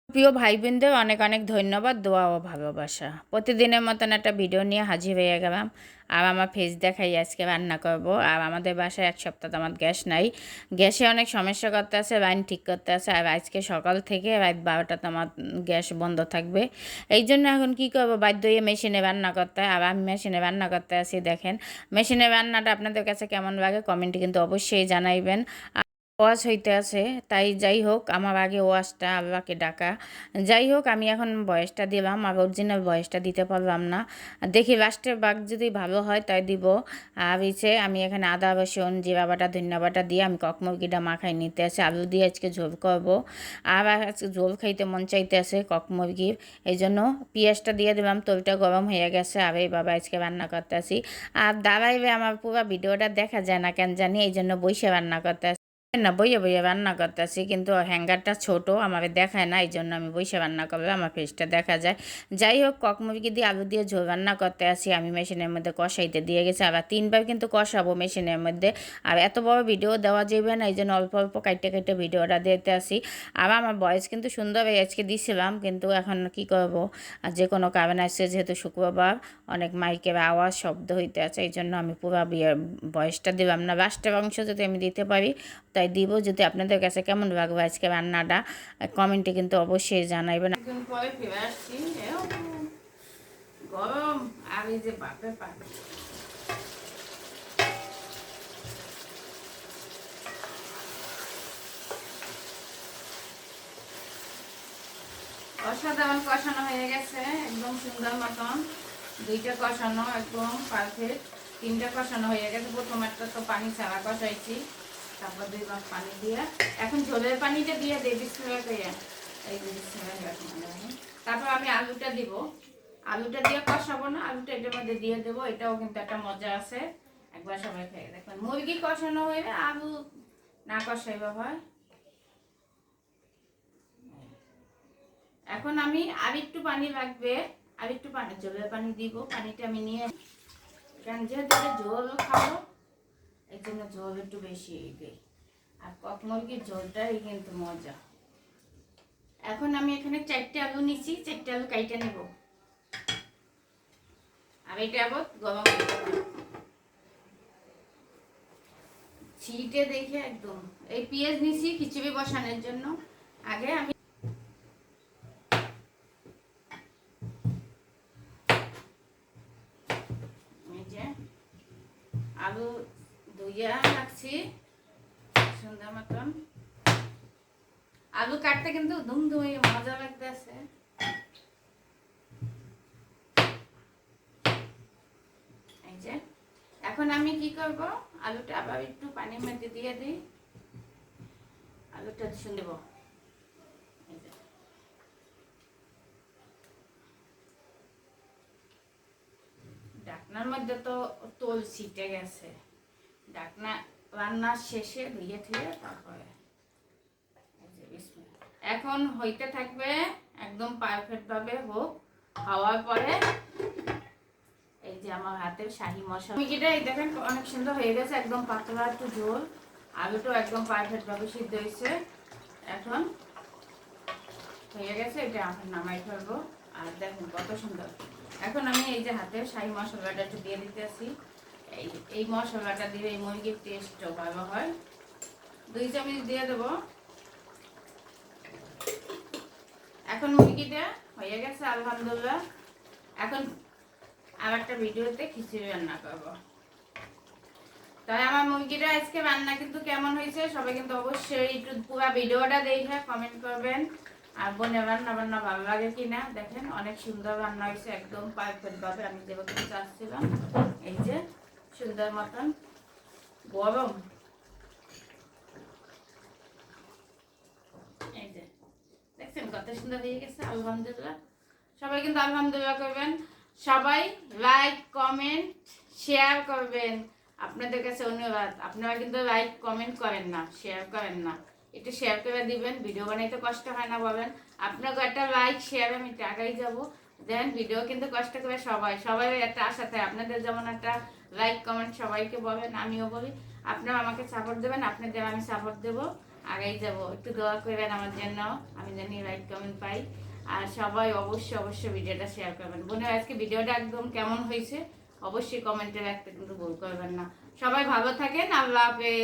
প্রিয় ভাই বোনদের অনেক অনেক ধন্যবাদ, দোয়া ও ভালোবাসা। প্রতিদিনের মতন একটা ভিডিও নিয়ে হাজির হয়ে গেলাম। আর আমার ফেস দেখাই আজকে রান্না করব। আর আমাদের বাসায় এক সপ্তাহ আমার গ্যাস নাই। গ্যাসে অনেক সমস্যা করতে আছে, লাইন ঠিক করতে আছে। আর আজকে সকাল থেকে রাত 12টাতে আমার গ্যাস বন্ধ থাকবে। এই জন্য এখন কি করবো, বাধ্য হয়ে মেশিনে রান্না করতে হয়। আর আমি মেশিনে রান্না করতে আসি। দেখেন মেশিনের রান্নাটা আপনাদের কাছে কেমন লাগে কমেন্টে কিন্তু অবশ্যই জানাইবেন। ওয়াশ হইতে আছে, তাই যাই হোক আমার আগে ওয়াশটা আল্লাহকে ডাকা। যাই হোক আমি এখন বয়সটা দিলাম, আর অরিজিনাল বয়সটা দিতে পারলাম না। দেখি লাস্টের বাঘ যদি ভালো হয় তাই দিব। আর হচ্ছে আমি এখানে আদা রসুন জিরা বাটা ধনিয়া বাটা দিয়ে আমি কক মুরগিটা মাখাই নিতে আছে, আলু দিয়ে আজকে ঝোল করবো। আর আজকে ঝোল খাইতে মন চাইতে আছে কক মুরগির। এই জন্য পেঁয়াজটা দিয়ে দিলাম, তেলটা গরম হয়ে গেছে। আর এই বাবা আজকে রান্না করতে আসি। আর দাঁড়াইবে আমার পুরো ভিডিওটা দেখা যায় না কেন জানি, এই জন্য বসে রান্না করতে আসি। না, বইয়ে বইয়ে রান্না করতেছি, কিন্তু হ্যাঙ্গারটা ছোট আমাকে দেখায় না, এই জন্য আমি বসে রান্না করলে আমার ফেসটা দেখা যায়। যাই হোক কক মুরগি দিয়ে আলু দিয়ে ঝোল রান্না করতে আসি। আমি মেশিনের মধ্যে কষাইতে দিয়ে গেছি, আবার 3বার কিন্তু কষাবো মেশিনের মধ্যে। আর এত বড় ভিডিও দেওয়া যাবে না, এই জন্য অল্প অল্প কাইটে কাইটে ভিডিওটা দিতে আসি। আর আমার ভয়েস কিন্তু সুন্দর হয়ে আজকে দিছিলাম, কিন্তু এখন কি করব, আর যে কোনো কারণে আসছে যেহেতু শুক্রবার অনেক মাইকের আওয়াজ শব্দ হইতে আছে, এই জন্য আমি পুরো ভয়েসটা দিলাম না। লাস্টের অংশ যদি আমি দিতে পারি তাই দিব। যদি আপনাদের কাছে কেমন লাগবে আজকে রান্নাটা কমেন্টে কিন্তু অবশ্যই জানাইবেন। একদিন পরে ফিরে আসছি, গরম আর এই যে বাপে পানি। অসাধারণ কষানো হয়ে গেছে, একদম সুন্দর মতন। 2টা কষানো একদম পারফেক্ট। 3টা কষানো হয়ে গেছে। প্রথম একটা তো পানি ছাড়া কষাইছি, তারপর 2 ভাগ পানি দিয়ে এখন ঝোলের পানিটা দিয়ে দিই বিসমিল্লাহ কইয়া। এই যে বিসমিল্লাহ রাহমানির রহিম। তারপর আমি আলুটা দিব। আলুটা দিয়ে কষাবো না, আলুটা এটার মধ্যে দিয়ে দেবো। এটাও কিন্তু একটা মজা আছে, একবার সবাই খেয়ে দেখবেন। মুরগি কষানো হইলে আলু না কষাইবা হয়। এখন আমি আরেকটু পানি লাগবে, আরেকটু পানি ঝোলের পানি দিব। পানিটা আমি নিয়ে, কারণ যেহেতু ঝোল খাবো এই জন্য ঝোল একটু বেশি দিই। আর কক মুরগির ঝোলটাই কিন্তু মজা। এখন আমি এখানে 4টে আলু নিচ্ছি, 4টে আলু কাইটে নেব। আর এটা আবার গরম ছিটে দেখে একদম। এই পেঁয়াজ নিছি খিচুড়ি বসানোর জন্য। আগে আমি আলু ধুইয়া রাখছি সুন্দর মতন। আলু কাটতে কিন্তু ধুমধুমে মজা লাগতেছে। এই যে এখন আমি কি করব, আলুটা আবার একটু পানির মধ্যে দিয়ে দিই। আলুটা শুনে দেব। ঢাকনার মধ্যে তো তোল ছিটে গেছে। ঢাকনা রান্নার শেষে ধুয়ে ধুয়ে তারপরে এখন হইতে থাকবে, একদম পারফেক্ট ভাবে হোক। হওয়ার পরে এই যে আমার হাতের শাহি মশলা মুরগিটা এই দেখেন অনেক সুন্দর হয়ে গেছে, একদম পাতলা একটু ঝোল। আলুটাও একদম পারফেক্ট ভাবে সিদ্ধ হয়েছে। এখন হয়ে গেছে, এটা এখন নামাই ফেলবো। আর দেখুন কত সুন্দর। এখন আমি এই যে হাতের শাহি মশলাটা একটু দিয়ে দিতে আসি। এই মশলাটা দিলে এই মুরগির টেস্টও ভালো হয়। 2 চামচ দিয়ে দেবো। এখন মুরগিটা হয়ে গেছে আলহামদুলিল্লাহ। এখন আর একটা ভিডিওতে খিচুড়ি রান্না করবো। তাই আমার মুরগিটা আজকে রান্না কিন্তু কেমন হয়েছে সবাই কিন্তু অবশ্যই একটু পুরো ভিডিওটা দেখে কমেন্ট করবেন। আর বোনের রান্না বান্না ভালো লাগে কিনা দেখেন, অনেক সুন্দর রান্না হয়েছে, একদম পারফেক্ট ভাবে আমি যেরকম চাচ্ছিলাম। এই যে সুন্দর মতন গরম। এই যে দেখছেন কত সুন্দর হয়ে গেছে আলহামদুলিল্লাহ। সবাই কিন্তু আলহামদুলিল্লাহ করবেন। সবাই লাইক কমেন্ট শেয়ার করবেন। আপনাদের কাছে অনুরোধ, আপনারা কিন্তু লাইক কমেন্ট করেন না, শেয়ার করেন না। একটু শেয়ার করে দিবেন, ভিডিও বানাইতে কষ্ট হয় না বলেন। আপনাকে একটা লাইক শেয়ার আমি টাকাই যাবো। দেন ভিডিও কিন্তু কষ্ট করে সবাই সবাই একটা আশা থাকে, আপনাদের যেমন একটা লাইক কমেন্ট সবাইকে বলেন, আমিও বলি। আপনারা আমাকে সাপোর্ট দেবেন, আপনাদের আমি সাপোর্ট দেবো। আগেই যাব। একটু দোয়া করবেন আমার জন্য, আমি জানি লাইক কমেন্ট পাই। আর সবাই অবশ্যই ভিডিওটা শেয়ার করবেন। বোনের আজকে ভিডিওটা একদম কেমন হয়েছে অবশ্যই কমেন্টে রাখতে কিন্তু ভুল করবেন না। সবাই ভালো থাকেন, আল্লাহ হাফেজ।